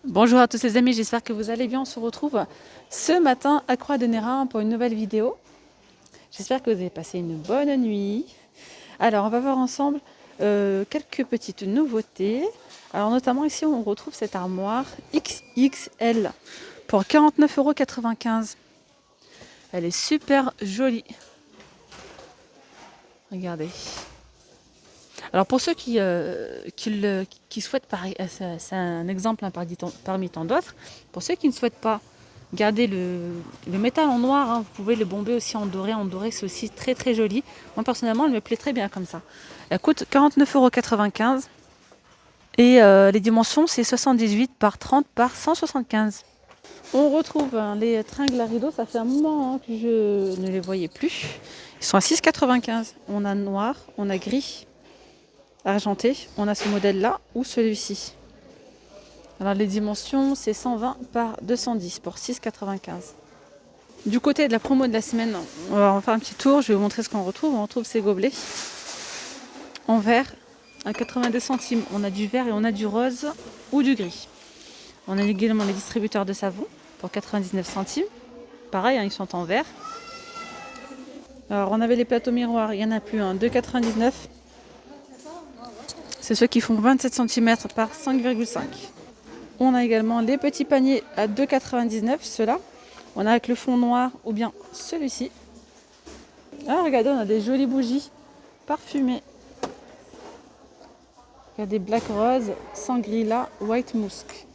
Bonjour à tous les amis, j'espère que vous allez bien. On se retrouve ce matin à Croix-de-Néra pour une nouvelle vidéo. J'espère que vous avez passé une bonne nuit. Alors on va voir ensemble quelques petites nouveautés. Alors notamment ici on retrouve cette armoire XXL pour 49,95 €. Elle est super jolie. Regardez. Alors pour ceux qui souhaitent, c'est un exemple parmi tant d'autres, pour ceux qui ne souhaitent pas garder le métal en noir, hein, vous pouvez le bomber aussi en doré. En doré, c'est aussi très très joli. Moi personnellement, elle me plaît très bien comme ça. Elle coûte 49,95 € et les dimensions, c'est 78 par 30 par 175. On retrouve les tringles à rideaux, ça fait un moment que je ne les voyais plus. Ils sont à 6,95 €. On a noir, on a gris, argenté, on a ce modèle là ou celui-ci. Alors les dimensions c'est 120 par 210 pour 6,95 €. Du côté de la promo de la semaine, on va faire un petit tour, je vais vous montrer ce qu'on retrouve. On retrouve ces gobelets en verre à 82 centimes. On a du vert et on a du rose ou du gris. On a également les distributeurs de savon pour 99 centimes. Pareil, hein, ils sont en verre. Alors on avait les plateaux miroirs, il n'y en a plus, 2,99 €. C'est ceux qui font 27 cm par 5,5. On a également les petits paniers à 2,99 €, ceux-là. On a avec le fond noir ou bien celui-ci. Ah, regardez, on a des jolies bougies parfumées. Regardez, Black Rose, Sangrila, White Musk.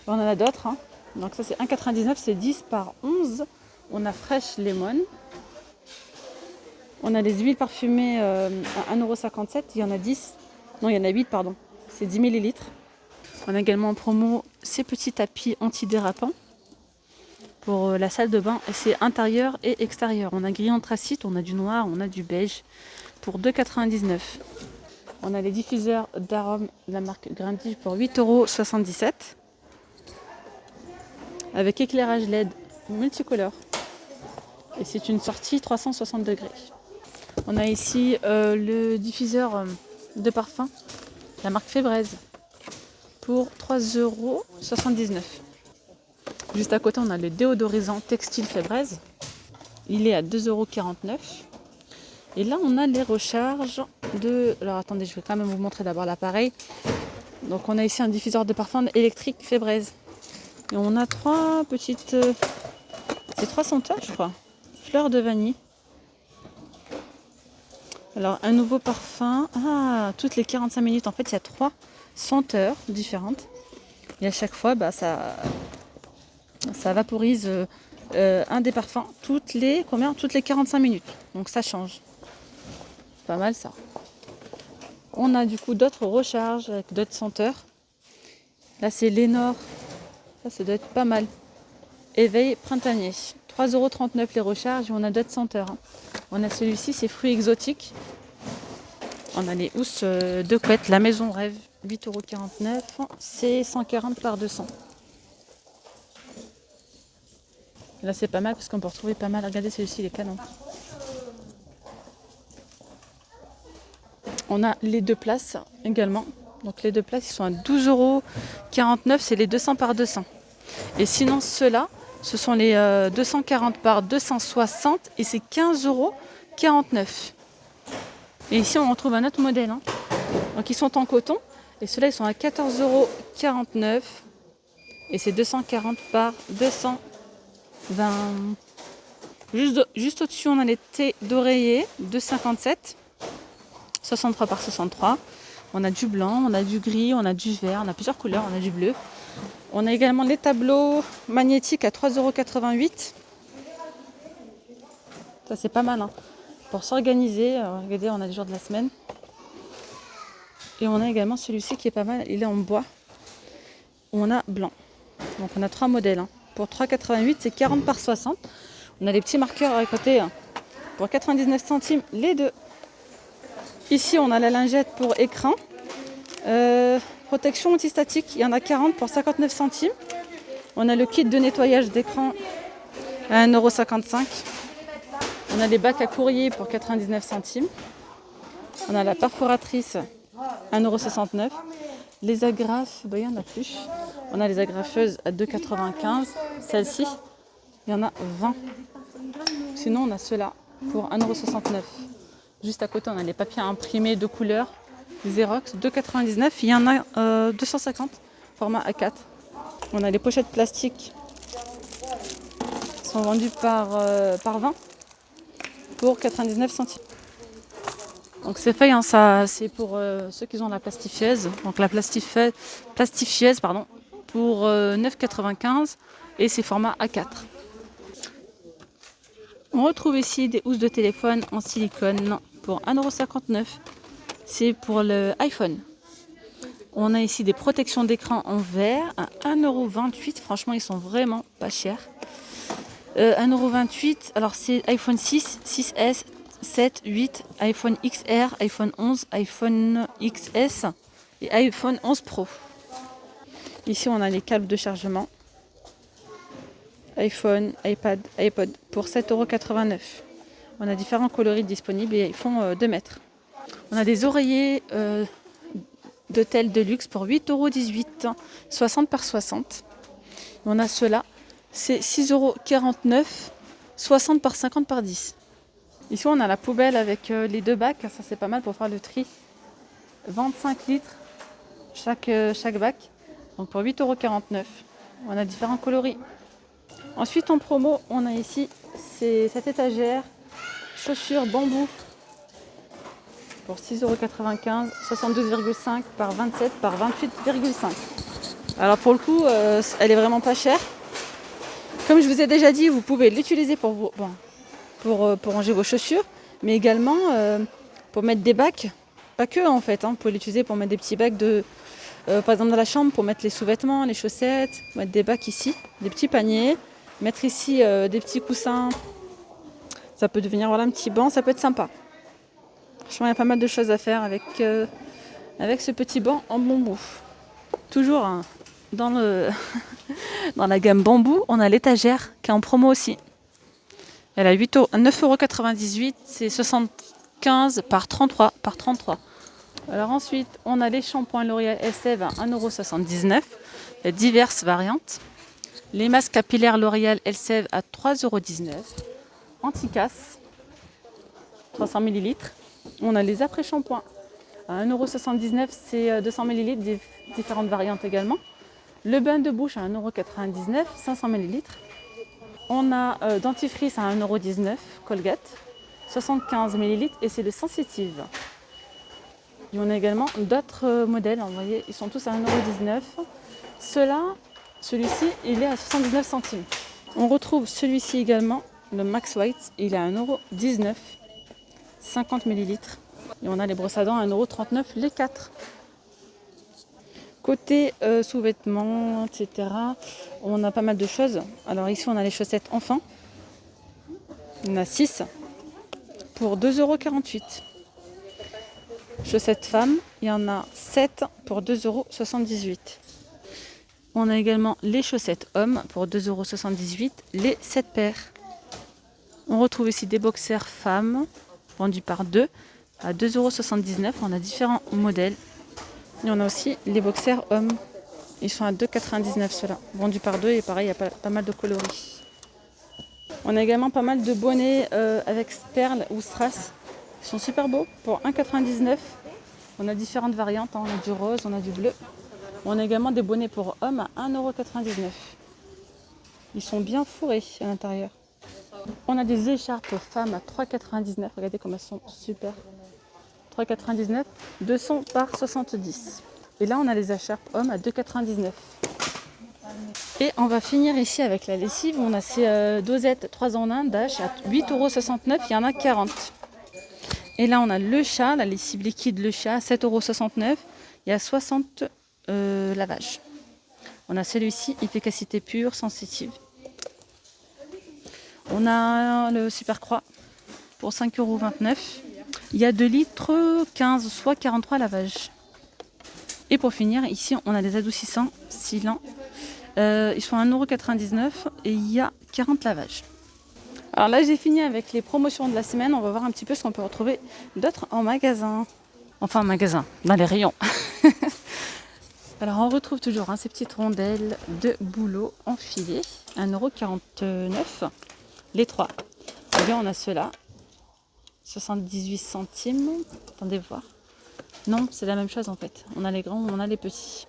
On en a d'autres. Hein. Donc ça, c'est 1,99 €, c'est 10 par 11. On a Fresh Lemon. On a les huiles parfumées à 1,57 €. Il y en a 10. Non, il y en a 8, pardon. C'est 10 ml. On a également en promo ces petits tapis antidérapants pour la salle de bain. Et c'est intérieur et extérieur. On a gris anthracite, on a du noir, on a du beige pour 2,99 €. On a les diffuseurs d'arômes de la marque Grundig pour 8,77 € avec éclairage LED multicolore. Et c'est une sortie 360 degrés. On a ici le diffuseur de parfum, la marque Febreze, pour 3,79 €. Juste à côté, on a le déodorisant textile Febreze. Il est à 2,49 €. Et là, on a les recharges de... Alors attendez, je vais quand même vous montrer d'abord l'appareil. Donc on a ici un diffuseur de parfum électrique Febreze. Et on a trois petites... c'est 3 senteurs, je crois. Fleurs de vanille. Alors, un nouveau parfum. Ah, toutes les 45 minutes, en fait, il y a 3 senteurs différentes. Et à chaque fois, ça vaporise un des parfums toutes les 45 minutes. Donc, ça change. Pas mal, ça. On a du coup d'autres recharges avec d'autres senteurs. Là, c'est Lénore. Ça doit être pas mal. Éveil printanier. 3,39 € les recharges et on a d'autres senteurs. Hein. On a celui-ci, c'est fruits exotiques. On a les housses de couette, la maison rêve, 8,49 €. C'est 140 par 200. Là, c'est pas mal parce qu'on peut retrouver pas mal. Regardez celui-ci, il est canon. On a les 2 places également. Donc les 2 places, ils sont à 12,49 €. C'est les 200 par 200. Et sinon, ceux-là, ce sont les 240 par 260 et c'est 15,49 €. Et ici, on retrouve un autre modèle. Hein. Donc, ils sont en coton. Et ceux-là, ils sont à 14,49 €. Et c'est 240 par 220. Juste au-dessus, on a les thés d'oreiller, 2,57. 63 par 63. On a du blanc, on a du gris, on a du vert, on a plusieurs couleurs, on a du bleu. On a également les tableaux magnétiques à 3,88 €. Ça, c'est pas mal. Hein. Pour s'organiser, regardez, on a les jours de la semaine. Et on a également celui-ci qui est pas mal, il est en bois. On a blanc. Donc on a 3 modèles. Hein. Pour 3,88 €, c'est 40 par 60. On a les petits marqueurs à côté hein, pour 99 centimes les deux. Ici on a la lingette pour écran. Protection antistatique, il y en a 40 pour 59 centimes. On a le kit de nettoyage d'écran à 1,55 €. On a les bacs à courrier pour 99 centimes. On a la perforatrice 1,69 €. Les agrafes, il n'y en a plus. On a les agrafeuses à 2,95 €. Celle-ci, il y en a 20. Sinon, on a ceux-là pour 1,69 €. Juste à côté, on a les papiers imprimés de couleur Xerox, 2,99 €. Il y en a 250, format A4. On a les pochettes plastiques qui sont vendues par 20 pour 99 centimes. Donc ces feuilles, hein, ça, c'est pour ceux qui ont la plastifieuse. Donc la plastifieuse, pardon, pour 9,95 € et c'est format A4. On retrouve ici des housses de téléphone en silicone pour 1,59 €. C'est pour le iPhone. On a ici des protections d'écran en verre à 1,28 €. Franchement, ils sont vraiment pas chers. 1,28 €. Alors c'est iPhone 6, 6S, 7, 8, iPhone XR, iPhone 11, iPhone XS et iPhone 11 Pro. Ici, on a les câbles de chargement. iPhone, iPad, iPod pour 7,89 €. On a différents coloris disponibles et ils font 2 mètres. On a des oreillers d'hôtel de luxe pour 8,18 €, 60 par 60. On a ceux-là, c'est 6,49 €, 60 par 50 par 10. Ici, on a la poubelle avec les 2 bacs. Ça, c'est pas mal pour faire le tri. 25 litres chaque bac. Donc pour 8,49 €. On a différents coloris. Ensuite, en promo, on a ici cette étagère chaussures bambou pour 6,95 €, 72,5 par 27 par 28,5. Alors pour le coup, elle est vraiment pas chère. Comme je vous ai déjà dit, vous pouvez l'utiliser pour ranger vos chaussures, mais également pour mettre des bacs. Pas que en fait, hein. Vous pouvez l'utiliser pour mettre des petits bacs par exemple dans la chambre, pour mettre les sous-vêtements, les chaussettes, mettre des bacs ici, des petits paniers, mettre ici des petits coussins. Ça peut devenir un petit banc, ça peut être sympa. Franchement, il y a pas mal de choses à faire avec ce petit banc en bambou. Toujours hein, dans la gamme bambou, on a l'étagère qui est en promo aussi. Elle a 9,98 €, c'est 75 par 33 par 33. Alors ensuite, on a les shampoings L'Oréal Elseve à 1,79 €. Il y a diverses variantes. Les masques capillaires L'Oréal Elseve à 3,19 €. Anti-casse, 300 ml. On a les après-shampoings à 1,79 €, c'est 200 ml, différentes variantes également. Le bain de bouche à 1,99 €, 500 ml. On a dentifrice à 1,19 €, Colgate, 75 ml et c'est le sensitive. Et on a également d'autres modèles, vous voyez, ils sont tous à 1,19 €. Celui-ci, il est à 79 centimes. On retrouve celui-ci également, le Max White, il est à 1,19 €, 50 ml. Et on a les brosses à dents à 1,39 € les 4. Côté sous-vêtements, etc., on a pas mal de choses. Alors ici, on a les chaussettes enfants. Il y en a 6 pour 2,48 €. Chaussettes femmes, il y en a 7 pour 2,78 €. On a également les chaussettes hommes pour 2,78 €, les 7 paires. On retrouve ici des boxers femmes vendus par 2 à 2,79 €. On a différents modèles. Et on a aussi les boxers hommes. Ils sont à 2,99 € ceux-là, vendus par 2 et pareil, il y a pas mal de coloris. On a également pas mal de bonnets avec perles ou strass. Ils sont super beaux pour 1,99 €. On a différentes variantes, hein. On a du rose, on a du bleu. On a également des bonnets pour hommes à 1,99 €. Ils sont bien fourrés à l'intérieur. On a des écharpes femmes à 3,99 €. Regardez comme elles sont super. 3,99 €, 200 par 70. Et là, on a les écharpes hommes à 2,99 €. Et on va finir ici avec la lessive. On a ces dosettes 3 en 1 Dash à 8,69 €. Il y en a 40. Et là, on a le chat, la lessive liquide Le Chat, 7,69 €. Il y a 60 lavages. On a celui-ci, efficacité pure, sensitive. On a le Super Croix pour 5,29 €. Il y a 2 litres 15, soit 43 lavages. Et pour finir, ici, on a des adoucissants Silan. Ils sont à 1,99 € et il y a 40 lavages. Alors là, j'ai fini avec les promotions de la semaine. On va voir un petit peu ce qu'on peut retrouver d'autre en magasin. Enfin, en magasin, dans les rayons. Alors on retrouve toujours ces petites rondelles de bouleau enfilées, 1,49 € les 3. Et bien on a ceux-là, 78 centimes. Attendez voir. Non, c'est la même chose en fait. On a les grands, on a les petits.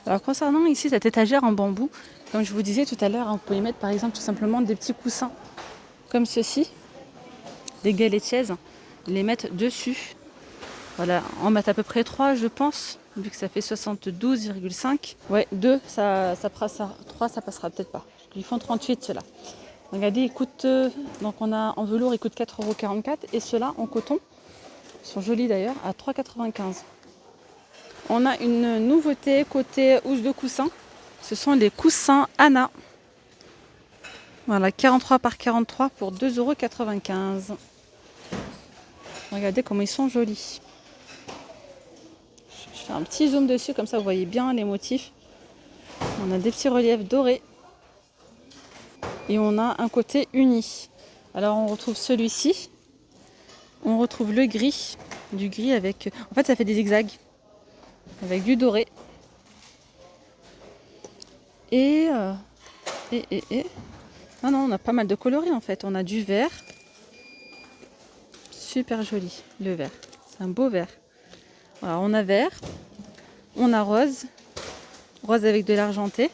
Alors concernant ici cette étagère en bambou, comme je vous disais tout à l'heure, on peut y mettre par exemple tout simplement des petits coussins comme ceci, des galets de chaise, les mettre dessus. Voilà, en mettre à peu près 3 je pense, vu que ça fait 72,5. Ouais, 2 ça passera, 3 ça passera peut-être pas. Ils font 38 ceux-là. Regardez, ils coûtent, donc on a en velours, ils coûtent 4,44 € et ceux-là en coton, ils sont jolis d'ailleurs, à 3,95 €. On a une nouveauté côté housse de coussin, ce sont les coussins Anna. Voilà, 43 par 43 pour 2,95 €. Regardez comment ils sont jolis. Je fais un petit zoom dessus, comme ça vous voyez bien les motifs. On a des petits reliefs dorés. Et on a un côté uni. Alors on retrouve celui-ci. On retrouve le gris. Du gris avec... En fait ça fait des zigzags. Avec du doré. Et... Ah non, on a pas mal de coloris en fait. On a du vert. Super joli le vert. C'est un beau vert. Voilà, on a vert. On a rose. Rose avec de l'argenté.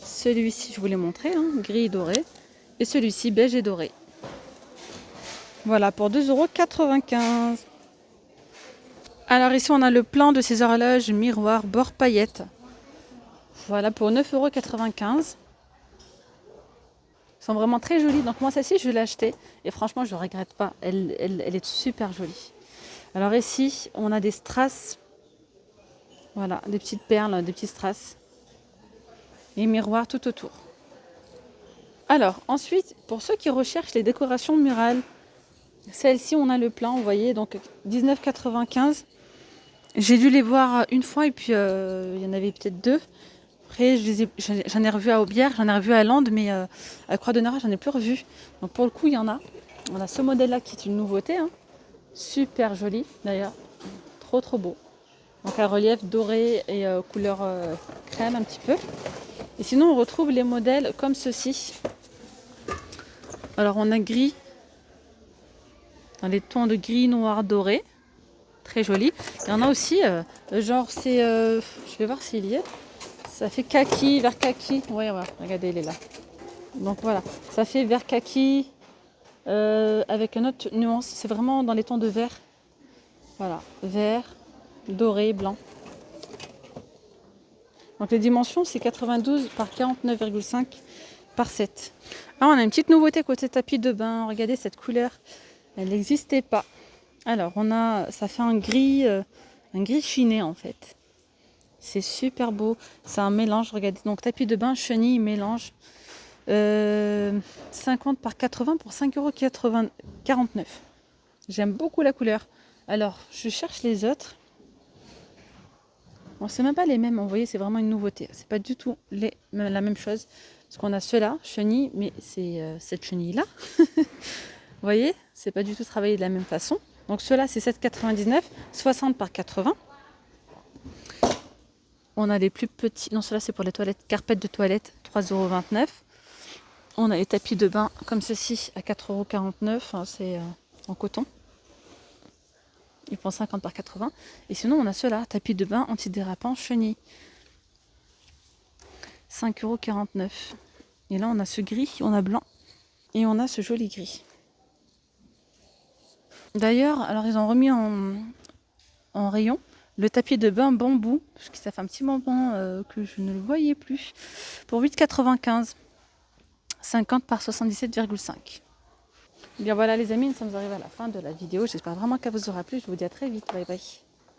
Celui-ci, je vous l'ai montré, gris et doré. Et celui-ci, beige et doré. Voilà, pour 2,95 €. Alors ici, on a le plan de ces horloges miroir bord paillettes. Voilà, pour 9,95 €. Ils sont vraiment très jolis. Donc moi, celle-ci, je l'ai achetée. Et franchement, je ne regrette pas. Elle est super jolie. Alors ici, on a des strass. Voilà, des petites perles, des petits strass. Et miroirs tout autour. Alors, ensuite, pour ceux qui recherchent les décorations murales, celle-ci, on a le plan, vous voyez, donc 19,95 €. J'ai dû les voir une fois et puis il y en avait peut-être 2. Après, j'en ai revu à Aubière, j'en ai revu à Landes, mais à Croix-de-Nora, j'en ai plus revu. Donc pour le coup, il y en a. On a ce modèle-là qui est une nouveauté, super joli d'ailleurs, trop beau. Donc un relief doré et couleur crème un petit peu. Et sinon, on retrouve les modèles comme ceci. Alors on a gris, dans les tons de gris, noir, doré. Très joli. Il y en a aussi, genre c'est... je vais voir s'il y est. Ça fait kaki, vert kaki. Ouais, regardez, il est là. Donc voilà, ça fait vert kaki avec une autre nuance. C'est vraiment dans les tons de vert. Voilà, vert, doré, blanc. Donc les dimensions, c'est 92 par 49,5 par 7. Alors on a une petite nouveauté côté tapis de bain. Regardez cette couleur, elle n'existait pas. Alors ça fait un gris chiné en fait. C'est super beau. C'est un mélange, regardez. Donc tapis de bain, chenille, mélange. 50 par 80 pour 5,49 €. J'aime beaucoup la couleur. Alors, je cherche les autres. Bon, c'est même pas les mêmes, vous voyez, c'est vraiment une nouveauté. C'est pas du tout la même chose. Parce qu'on a ceux-là, chenille, mais c'est cette chenille-là. Vous voyez, c'est pas du tout travaillé de la même façon. Donc ceux-là, c'est 7,99, 60 par 80. On a les plus petits, non ceux-là c'est pour les toilettes, carpettes de toilette, 3,29 €. On a les tapis de bain comme ceci à 4,49 €, c'est en coton. Ils font 50 par 80. Et sinon on a ceux-là, tapis de bain antidérapant chenille. 5,49 €. Et là on a ce gris, on a blanc et on a ce joli gris. D'ailleurs, alors ils ont remis en rayon le tapis de bain bambou, parce que ça fait un petit moment que je ne le voyais plus, pour 8,95 €, 50 par 77,5. Bien voilà les amis, nous sommes arrivés à la fin de la vidéo. J'espère vraiment qu'elle vous aura plu. Je vous dis à très vite. Bye bye.